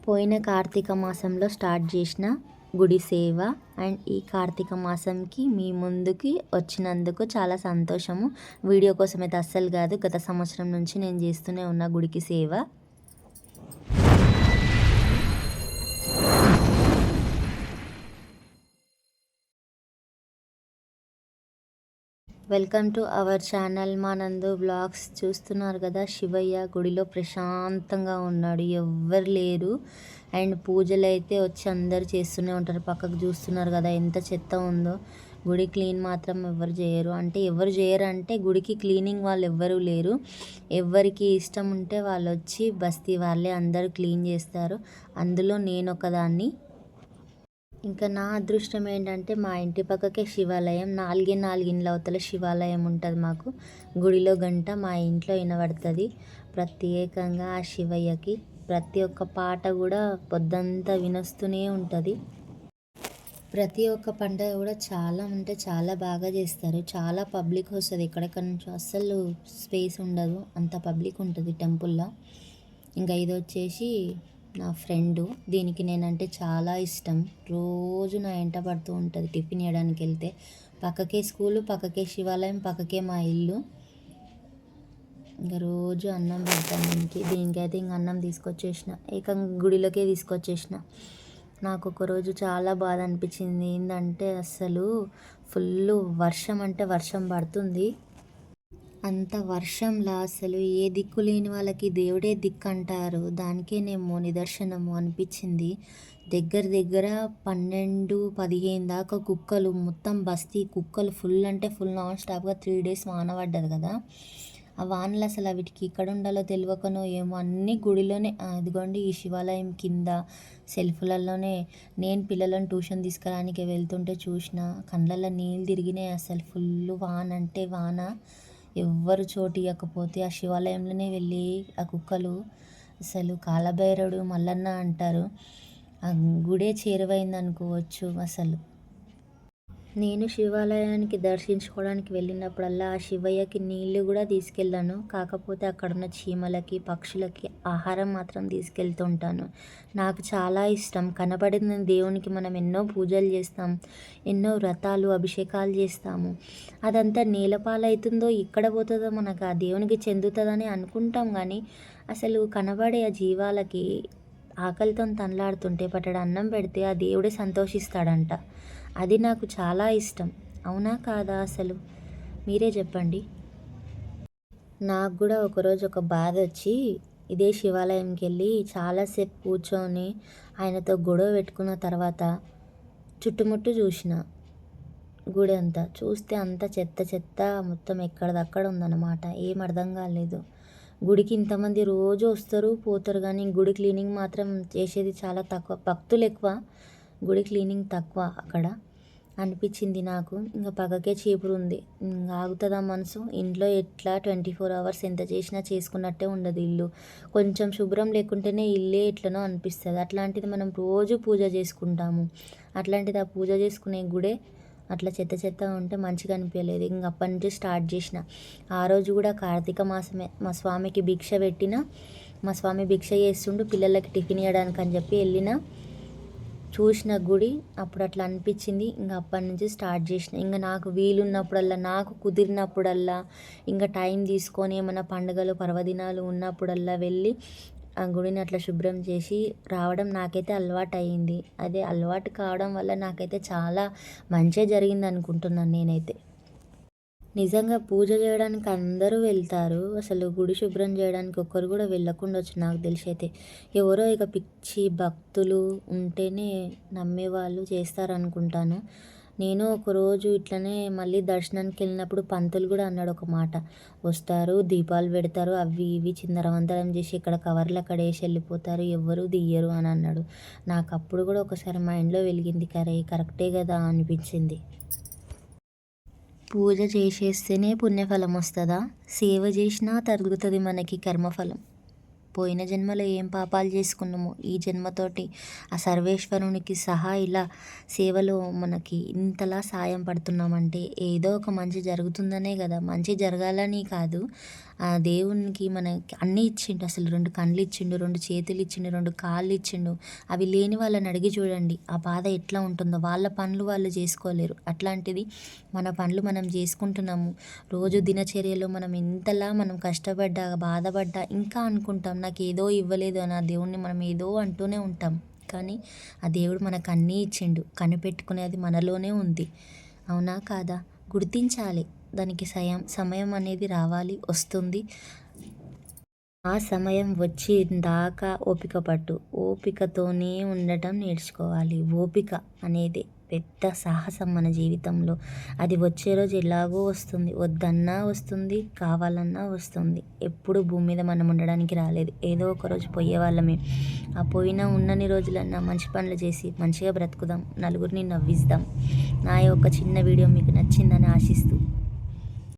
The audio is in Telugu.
పోయిన కార్తీక మాసంలో స్టార్ట్ చేసిన గుడి సేవ అండ్ ఈ కార్తీక మాసంకి మీ ముందుకి వచ్చినందుకు చాలా సంతోషము. వీడియో కోసం అయితే అస్సలు కాదు, గత సంవత్సరం నుంచి నేను చేస్తూనే ఉన్న గుడికి సేవ. వెల్కమ్ టు అవర్ ఛానల్ మా నందు బ్లాగ్స్. చూస్తున్నారు కదా, శివయ్య గుడిలో ప్రశాంతంగా ఉన్నాడు, ఎవ్వరు లేరు. అండ్ పూజలు అయితే వచ్చి అందరు చేస్తూనే ఉంటారు. పక్కకు చూస్తున్నారు కదా ఎంత చెత్త ఉందో. గుడి క్లీన్ మాత్రం ఎవరు చేయరు. అంటే ఎవరు చేయరు అంటే గుడికి క్లీనింగ్ వాళ్ళు ఎవ్వరూ లేరు. ఎవరికి ఇష్టం ఉంటే వాళ్ళు వచ్చి బస్తీ వాళ్ళే అందరూ క్లీన్ చేస్తారు. అందులో నేను ఒకదాన్ని. ఇంకా నా అదృష్టం ఏంటంటే మా ఇంటి పక్కకే శివాలయం, 4 ఇండ్ల అవతల శివాలయం ఉంటుంది మాకు. గుడిలో గంట మా ఇంట్లో వినబడుతుంది. ప్రత్యేకంగా ఆ శివయ్యకి ప్రతి ఒక్క పాట కూడా పొద్దంతా వినొస్తూనే ఉంటుంది. ప్రతి ఒక్క పండుగ కూడా చాలా అంటే చాలా బాగా చేస్తారు. చాలా పబ్లిక్ వస్తుంది, ఎక్కడెక్కడ నుంచో. అస్సలు స్పేస్ ఉండదు, అంత పబ్లిక్ ఉంటుంది టెంపుల్లో. ఇంకా ఇది వచ్చేసి నా ఫ్రెండు, దీనికి నేనంటే చాలా ఇష్టం. రోజు నా వెంట పడుతూ ఉంటుంది. టిఫిన్ చేయడానికి వెళ్తే పక్కకే స్కూలు, పక్కకే శివాలయం, పక్కకే మా ఇల్లు. ఇంకా రోజు అన్నం పెడతాను దీనికైతే ఇంక అన్నం తీసుకొచ్చేసిన, ఏకంగా గుడిలోకే తీసుకొచ్చేసిన. నాకు ఒకరోజు చాలా బాధ అనిపించింది. ఏంటంటే అస్సలు ఫుల్ వర్షం, అంటే వర్షం పడుతుంది. అంత వర్షంలా అసలు ఏ దిక్కు లేని వాళ్ళకి దేవుడే దిక్కు అంటారు, దానికేనేమో నిదర్శనము అనిపించింది. దగ్గర దగ్గర 12-15 దాకా కుక్కలు, మొత్తం బస్తీ కుక్కలు ఫుల్ అంటే ఫుల్ నాన్ స్టాప్గా 3 days వాన పడ్డది కదా. ఆ వానలు అసలు వీటికి ఇక్కడ ఉండాలో తెలియకనో ఏమో అన్నీ గుడిలోనే. ఇదిగోండి ఈ శివాలయం కింద సెల్ఫ్లలోనే నేను పిల్లలను ట్యూషన్ తీసుకురానికి వెళ్తుంటే చూసిన, కళ్ళల్లో నీళ్ళు తిరిగినాయి. అసలు ఫుల్ వాన అంటే వాన. ఎవ్వరు చోటు ఇవ్వకపోతే ఆ శివాలయంలోనే వెళ్ళి ఆ కుక్కలు, అసలు కాలభైరవుడు మల్లన్న అంటారు, ఆ గుడే చేరువైంది అనుకోవచ్చు. అసలు నేను శివాలయానికి దర్శించుకోవడానికి వెళ్ళినప్పుడల్లా ఆ శివయ్యకి నీళ్ళు కూడా తీసుకెళ్ళాను. కాకపోతే అక్కడున్న చీమలకి, పక్షులకి ఆహారం మాత్రం తీసుకెళ్తుంటాను. నాకు చాలా ఇష్టం. కనబడిన దేవునికి మనం ఎన్నో పూజలు చేస్తాం, ఎన్నో వ్రతాలు, అభిషేకాలు చేస్తాము. అదంతా నేలపాలవుతుందో ఎక్కడ పోతుందో మనకు ఆ దేవునికి చెందుతుందని అనుకుంటాం. కానీ అసలు కనబడే ఆ జీవాలకి ఆకలితో తనలాడుతుంటే పట్టడు అన్నం పెడితే ఆ దేవుడే సంతోషిస్తాడంట. అది నాకు చాలా ఇష్టం. అవునా కాదా? అసలు మీరే చెప్పండి. నాకు కూడా ఒకరోజు ఒక బాధ వచ్చి ఇదే శివాలయంకి వెళ్ళి చాలాసేపు కూర్చొని ఆయనతో గొడవ పెట్టుకున్న తర్వాత చుట్టుముట్టు చూసిన. గుడి అంతా చూస్తే అంత చెత్త చెత్త మొత్తం ఎక్కడిదక్కడ ఉందన్నమాట. ఏం అర్థం కాలేదు. గుడికి ఇంతమంది రోజు వస్తారు పోతారు, కానీ గుడి క్లీనింగ్ మాత్రం చేసేది చాలా తక్కువ. భక్తులు ఎక్కువ, గుడి క్లీనింగ్ తక్కువ అక్కడ అనిపించింది నాకు. ఇంకా పక్కకే చీపురు ఉంది, ఇంకా ఆగుతుందా మనసు? ఇంట్లో ఎట్లా 24 hours ఎంత చేసినా చేసుకున్నట్టే ఉండదు ఇల్లు. కొంచెం శుభ్రం లేకుంటేనే ఇల్లే ఎట్లనో అనిపిస్తుంది. అట్లాంటిది మనం రోజు పూజ చేసుకుంటాము, అట్లాంటిది ఆ పూజ చేసుకునే గుడే అట్లా చెత్త చెత్త ఉంటే మంచిగా అనిపించలేదు. ఇంక అప్పటి నుంచి స్టార్ట్ చేసిన. ఆ రోజు కూడా కార్తీక మాసమే. మా స్వామికి భిక్ష పెట్టిన, మా స్వామి భిక్ష చేస్తుండు పిల్లలకి టిఫిన్ ఇవ్వడానికి అని చెప్పి వెళ్ళిన, చూసిన గుడి. అప్పుడు అట్లా అనిపించింది. ఇంకా అప్పటి నుంచి స్టార్ట్ చేసిన. ఇంకా నాకు వీలున్నప్పుడల్లా, నాకు కుదిరినప్పుడల్లా, ఇంకా టైం తీసుకొని ఏమైనా పండుగలు పర్వదినాలు ఉన్నప్పుడల్లా వెళ్ళి ఆ గుడిని అట్లా శుభ్రం చేసి రావడం నాకైతే అలవాటు అయ్యింది. అదే అలవాటు కావడం వల్ల నాకైతే చాలా మంచి జరిగింది అనుకుంటున్నాను నేనైతే. నిజంగా పూజ చేయడానికి అందరూ వెళ్తారు, అసలు గుడి శుభ్రం చేయడానికి ఒక్కరు కూడా వెళ్ళకుండా వచ్చు నాకు తెలిసి అయితే. ఎవరో ఇక పిచ్చి భక్తులు ఉంటేనే నమ్మేవాళ్ళు చేస్తారనుకుంటాను. నేను ఒకరోజు ఇట్లనే మళ్ళీ దర్శనానికి వెళ్ళినప్పుడు పంతులు కూడా అన్నాడు ఒక మాట, వస్తారు దీపాలు పెడతారు, అవి ఇవి చిందరవందరం చేసి ఇక్కడ కవర్లు అక్కడ వేసి వెళ్ళిపోతారు, ఎవ్వరూ దియ్యరు అని అన్నాడు. నాకు అప్పుడు కూడా ఒకసారి మైండ్లో వెలిగింది, కరెక్టే కదా అనిపించింది. పూజ చేసేస్తేనే పుణ్యఫలం వస్తుందా? సేవ చేసినా తరుగుతుంది మనకి కర్మఫలం. పోయిన జన్మలో ఏం పాపాలు చేసుకున్నామో ఈ జన్మతోటి ఆ సర్వేశ్వరునికి సహా ఇలా సేవలో మనకి ఇంతలా సాయం పడుతున్నామంటే ఏదో ఒక మంచి జరుగుతుందనే కదా. మంచి జరగాలని కాదు, ఆ దేవునికి మనకి అన్నీ ఇచ్చిండు. అసలు 2 కళ్ళు ఇచ్చిండు, 2 చేతులు ఇచ్చిండు, 2 కాళ్ళు ఇచ్చిండు. అవి లేని వాళ్ళని అడిగి చూడండి ఆ బాధ ఎట్లా ఉంటుందో. వాళ్ళ పనులు వాళ్ళు చేసుకోలేరు. అట్లాంటిది మన పనులు మనం చేసుకుంటున్నాము. రోజు దినచర్యలో మనం కష్టపడ్డా, బాధపడ్డా ఇంకా అనుకుంటాం నాకేదో ఇవ్వలేదు అని ఆ దేవుడిని మనం ఏదో అంటూనే ఉంటాం. కానీ ఆ దేవుడు మనకు అన్నీ ఇచ్చిండు. కనిపెట్టుకునేది మనలోనే ఉంది. అవునా కాదా? గుర్తించాలి. దానికి సమయం అనేది రావాలి, వస్తుంది. ఆ సమయం వచ్చిందాకా ఓపిక పట్టు. ఓపికతోనే ఉండటం నేర్చుకోవాలి. ఓపిక అనేది పెద్ద సాహసం మన జీవితంలో. అది వచ్చే రోజు ఎలాగో వస్తుంది. వద్దన్నా వస్తుంది, కావాలన్నా వస్తుంది. ఎప్పుడు భూమి మీద మనం ఉండడానికి రాలేదు. ఏదో ఒక రోజు పోయేవాళ్ళమే. ఆ పోయిన ఉన్నన్ని రోజులన్నా మంచి పనులు చేసి మంచిగా బ్రతుకుదాం. నలుగురిని నవ్విస్తాం. నా యొక్క చిన్న వీడియో మీకు నచ్చిందని ఆశిస్తూ